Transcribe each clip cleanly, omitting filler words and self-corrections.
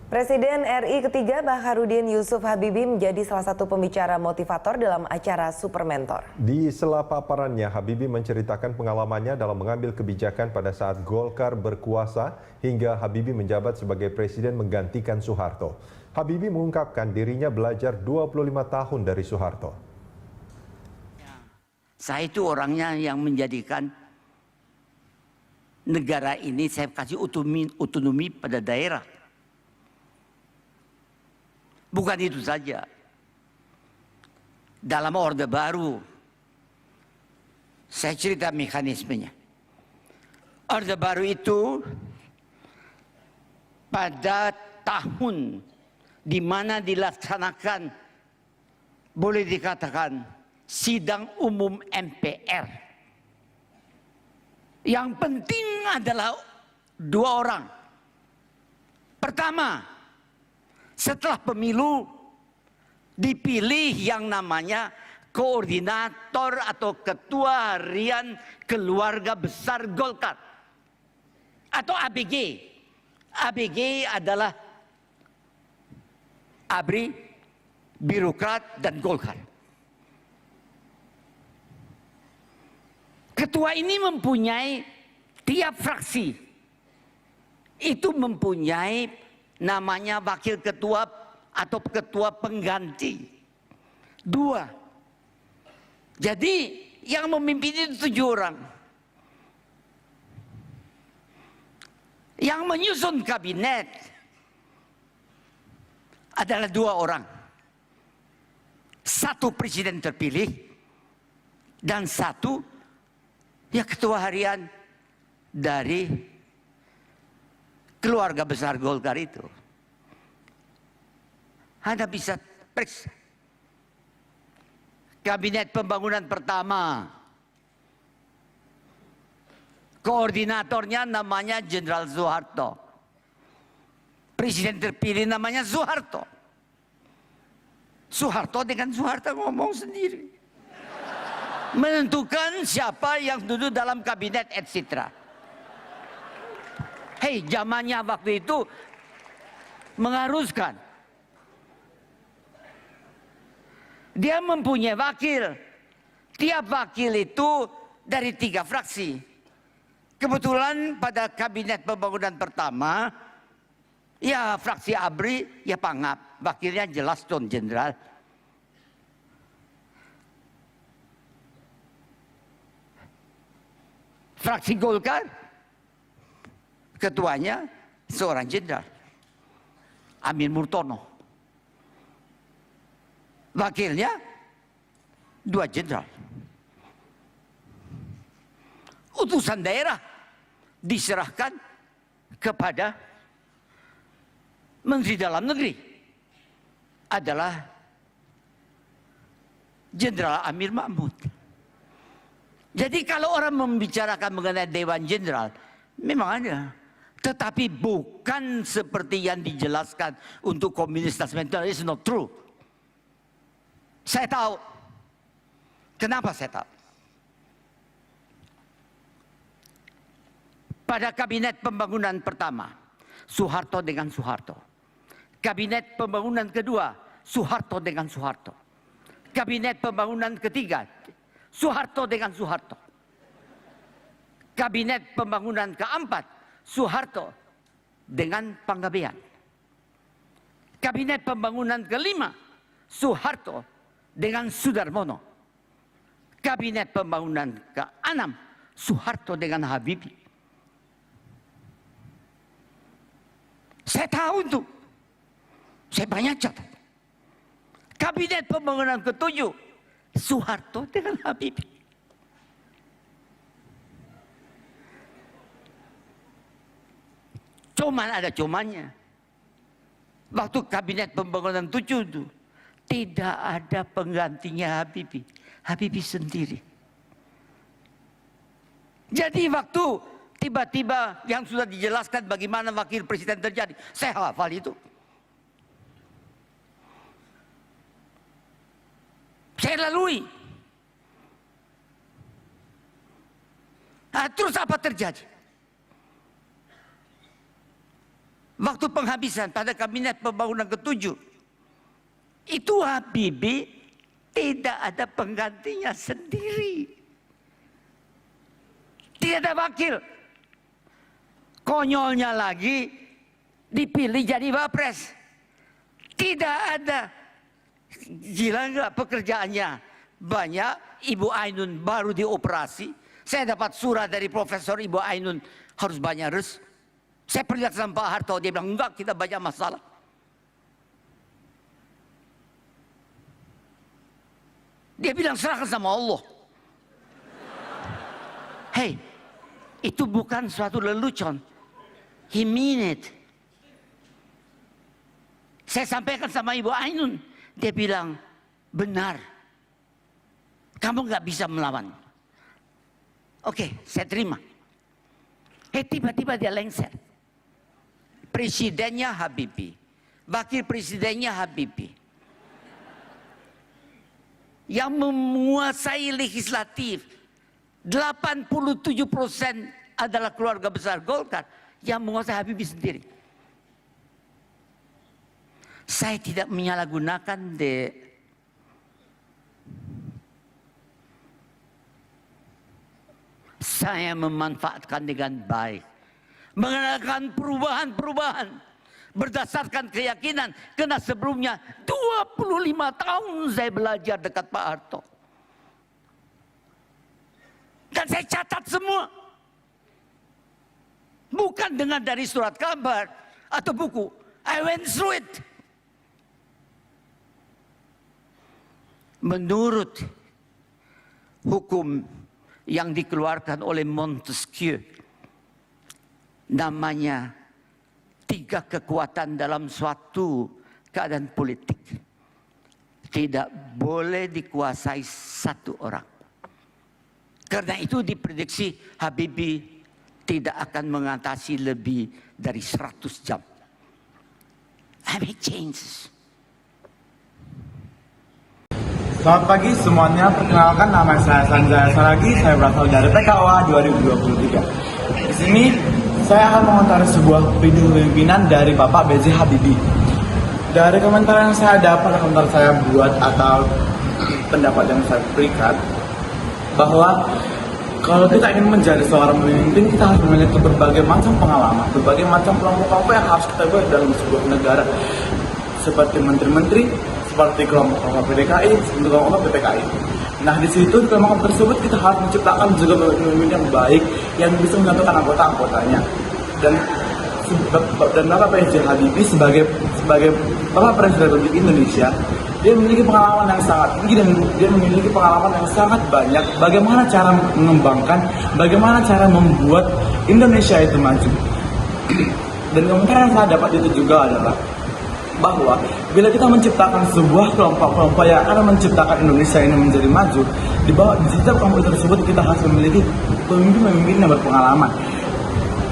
Presiden RI ketiga Baharudin Yusuf Habibie menjadi salah satu pembicara motivator dalam acara Super Mentor. Di sela paparannya, Habibie menceritakan pengalamannya dalam mengambil kebijakan pada saat Golkar berkuasa hingga Habibie menjabat sebagai presiden menggantikan Soeharto. Habibie mengungkapkan dirinya belajar 25 tahun dari Soeharto. Saya itu orangnya yang menjadikan negara ini saya kasih otonomi pada daerah. Bukan itu saja. Dalam Orde Baru, saya cerita mekanismenya. Orde Baru itu pada tahun di mana dilaksanakan, boleh dikatakan, sidang umum MPR. Yang penting adalah dua orang. Pertama, setelah pemilu dipilih yang namanya koordinator atau ketua harian keluarga besar Golkar atau ABG. ABG adalah ABRI, birokrat dan Golkar. Ketua ini mempunyai tiap fraksi itu mempunyai namanya wakil ketua atau ketua pengganti. Dua. Jadi yang memimpin itu 7 orang. Yang menyusun kabinet adalah 2 orang. Satu presiden terpilih dan satu ya ketua harian dari keluarga besar Golkar itu. Anda bisa periksa. Kabinet pembangunan pertama. Koordinatornya namanya Jenderal Soeharto. Presiden terpilih namanya Soeharto. Soeharto dengan Soeharto ngomong sendiri. Menentukan siapa yang duduk dalam kabinet etc. Hei, zamannya waktu itu mengharuskan. Dia mempunyai wakil. Tiap wakil itu dari 3 fraksi. Kebetulan pada kabinet pembangunan pertama, ya fraksi ABRI, ya Pangap. Wakilnya jelas Don Jenderal. Fraksi Golkar, ketuanya seorang jenderal, Amin Murtono. Wakilnya 2 jenderal. Utusan daerah diserahkan kepada Menteri Dalam Negeri adalah Jenderal Amir Mahmud. Jadi kalau orang membicarakan mengenai Dewan Jenderal, memang ada. Tetapi bukan seperti yang dijelaskan untuk komunis nasional. It's not true. Saya tahu. Kenapa saya tahu? Pada kabinet pembangunan pertama, Soeharto dengan Soeharto. Kabinet pembangunan kedua, Soeharto dengan Soeharto. Kabinet pembangunan ketiga, Soeharto dengan Soeharto. Kabinet pembangunan keempat, Soeharto dengan Panggabean. Kabinet pembangunan kelima, Soeharto dengan Sudarmono. Kabinet pembangunan ke-6, Soeharto dengan Habibie. Saya tahu itu. Saya banyak catat. Kabinet pembangunan ke-7, Soeharto dengan Habibie. Cuman ada cumannya. Waktu kabinet pembangunan 7 itu tidak ada penggantinya Habibie. Habibie sendiri. Jadi waktu tiba-tiba yang sudah dijelaskan bagaimana wakil presiden terjadi, saya hafal itu. Saya lalui. Nah, terus apa terjadi? waktu penghabisan pada kabinet pembangunan ke-7, itu Habibie tidak ada penggantinya sendiri. Tidak ada wakil. Konyolnya lagi dipilih jadi wapres. Tidak ada. Gila nggak pekerjaannya? Banyak. Ibu Ainun baru dioperasi. Saya dapat surat dari Profesor Ibu Ainun harus banyak res. Saya perlihatkan sama Pak Harto, dia bilang enggak, kita banyak masalah. Dia bilang serahkan sama Allah. Hei, itu bukan suatu lelucon. He mean it. Saya sampaikan sama Ibu Ainun, dia bilang benar. Kamu nggak bisa melawan. Oke, saya terima. Tiba-tiba dia lengser. Presidennya Habibie, wakil presidennya Habibie, yang menguasai legislatif. 87% adalah keluarga besar Golkar yang menguasai Habibie sendiri. Saya tidak menyalahgunakan saya memanfaatkan dengan baik. Mengenalkan perubahan-perubahan berdasarkan keyakinan. Karena sebelumnya 25 tahun saya belajar dekat Pak Harto. Dan saya catat semua. Bukan dengar dari surat kabar atau buku. I went through it. Menurut hukum yang dikeluarkan oleh Montesquieu, namanya 3 kekuatan dalam suatu keadaan politik. Tidak boleh dikuasai satu orang. Karena itu diprediksi Habibie tidak akan mengatasi lebih dari 100 jam. I make changes. Selamat pagi semuanya, perkenalkan nama saya Sanjaya Saragi, saya berasal dari PKWA 2023. Di sini saya akan mengomentari sebuah video pimpinan dari Bapak B.J. Habibie. Dari komentar yang saya dapat, komentar saya buat atau pendapat yang saya berikan, bahwa kalau kita ingin menjadi seorang pemimpin, kita harus memiliki berbagai macam pengalaman, berbagai macam kelompok-kelompok yang harus kita buat dalam sebuah negara, seperti menteri-menteri, seperti kelompok-kelompok PDKI, seperti kelompok PPKI. Nah, di situ di kelompok tersebut kita harus menciptakan juga pemimpin yang baik yang bisa menyatukan anggota-anggotanya. Dan Bapak B.J. Habibie sebagai Bapak Presiden Republik Indonesia, dia memiliki pengalaman yang sangat tinggi dan dia memiliki pengalaman yang sangat banyak bagaimana cara mengembangkan, bagaimana cara membuat Indonesia itu maju. Dan komentar yang saya dapat itu juga adalah bahwa bila kita menciptakan sebuah kelompok-kelompok yang akan menciptakan Indonesia ini menjadi maju, di setiap kelompok tersebut kita harus memiliki pemimpin-pemimpin yang berpengalaman,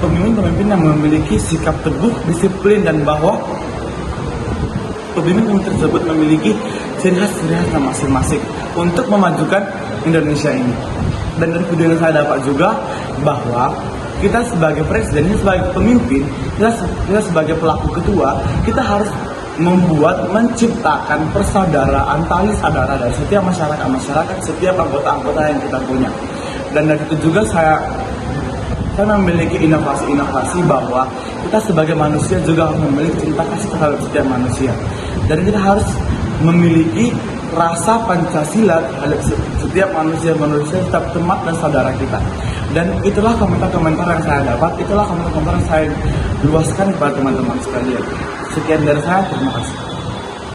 pemimpin-pemimpin yang memiliki sikap teguh, disiplin, dan bahwa pemimpin tersebut memiliki ciri khas masing-masing untuk memajukan Indonesia ini. Dan dari video yang saya dapat juga bahwa kita sebagai presiden, sebagai pemimpin, kita sebagai pelaku ketua, kita harus menciptakan persaudaraan, tali saudara dari setiap masyarakat, setiap anggota-anggota yang kita punya. Dan dari itu juga saya memiliki inovasi-inovasi bahwa kita sebagai manusia juga harus memiliki cinta kasih terhadap setiap manusia. Dan kita harus memiliki rasa Pancasila terhadap setiap manusia, setiap teman dan saudara kita. Dan itulah komentar-komentar yang saya dapat, itulah komentar-komentar yang saya luaskan kepada teman-teman sekalian. Sekian dari saya, terima kasih.